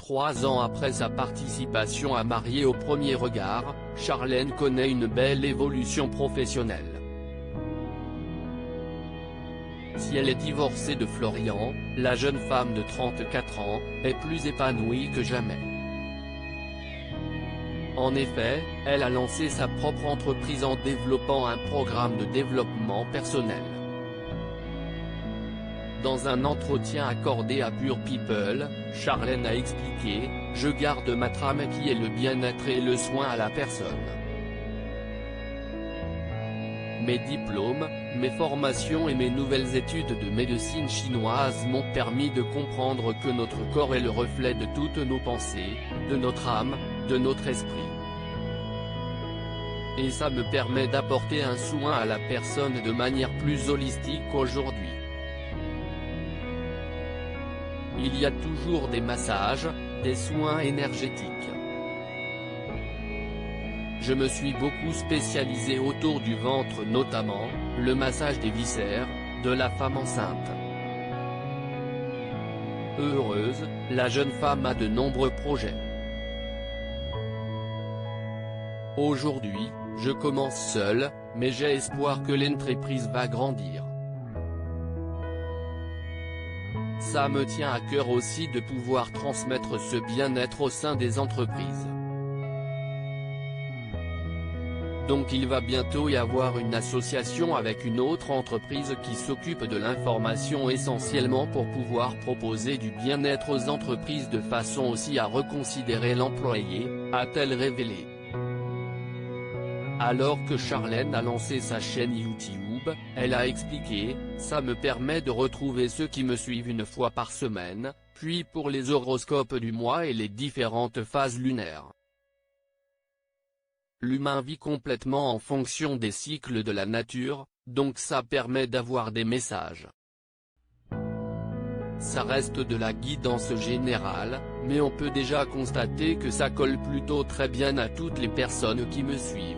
3 ans après sa participation à Mariés au premier regard, Charlène connaît une belle évolution professionnelle. Si elle est divorcée de Florian, la jeune femme de 34 ans est plus épanouie que jamais. En effet, elle a lancé sa propre entreprise en développant un programme de développement personnel. Dans un entretien accordé à Pure People, Charlène a expliqué « Je garde ma trame qui est le bien-être et le soin à la personne. Mes diplômes, mes formations et mes nouvelles études de médecine chinoise m'ont permis de comprendre que notre corps est le reflet de toutes nos pensées, de notre âme, de notre esprit. Et ça me permet d'apporter un soin à la personne de manière plus holistique qu'aujourd'hui. Il y a toujours des massages, des soins énergétiques. Je me suis beaucoup spécialisé autour du ventre notamment, le massage des viscères, de la femme enceinte. Heureuse, la jeune femme a de nombreux projets. Aujourd'hui, je commence seule, mais j'ai espoir que l'entreprise va grandir. Ça me tient à cœur aussi de pouvoir transmettre ce bien-être au sein des entreprises. Donc il va bientôt y avoir une association avec une autre entreprise qui s'occupe de l'information essentiellement pour pouvoir proposer du bien-être aux entreprises de façon aussi à reconsidérer l'employé, a-t-elle révélé. Alors que Charlène a lancé sa chaîne YouTube, elle a expliqué « Ça me permet de retrouver ceux qui me suivent une fois par semaine, puis pour les horoscopes du mois et les différentes phases lunaires. L'humain vit complètement en fonction des cycles de la nature, donc ça permet d'avoir des messages. Ça reste de la guidance générale, mais on peut déjà constater que ça colle plutôt très bien à toutes les personnes qui me suivent.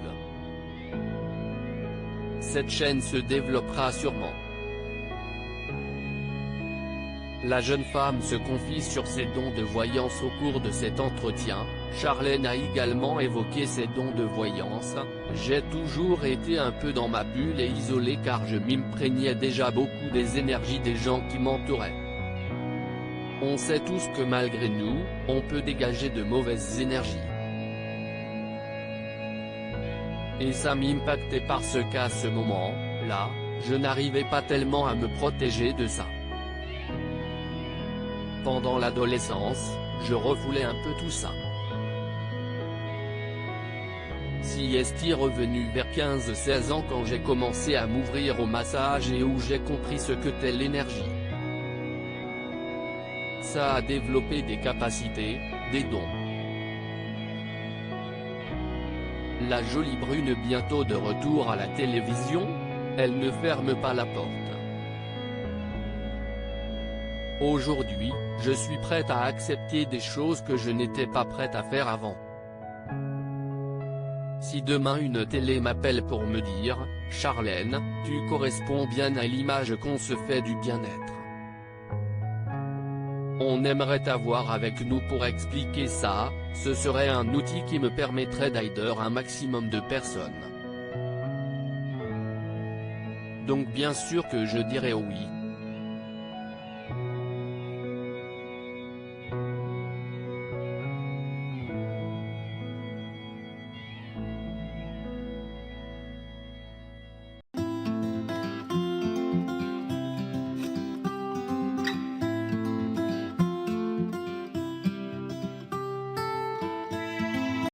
Cette chaîne se développera sûrement. » La jeune femme se confie sur ses dons de voyance au cours de cet entretien. Charlène a également évoqué ses dons de voyance. « J'ai toujours été un peu dans ma bulle et isolée car je m'imprégnais déjà beaucoup des énergies des gens qui m'entouraient. On sait tous que malgré nous, on peut dégager de mauvaises énergies. Et ça m'impactait parce qu'à ce moment-là, je n'arrivais pas tellement à me protéger de ça. Pendant l'adolescence, je refoulais un peu tout ça. Si est revenu vers 15-16 ans quand j'ai commencé à m'ouvrir au massage et où j'ai compris ce que t'est l'énergie. Ça a développé des capacités, des dons. La jolie brune bientôt de retour à la télévision, elle ne ferme pas la porte. Aujourd'hui, je suis prête à accepter des choses que je n'étais pas prête à faire avant. Si demain une télé m'appelle pour me dire « Charlène, tu corresponds bien à l'image qu'on se fait du bien-être. On aimerait t'avoir avec nous pour expliquer ça », ce serait un outil qui me permettrait d'aider un maximum de personnes. Donc bien sûr que je dirais oui.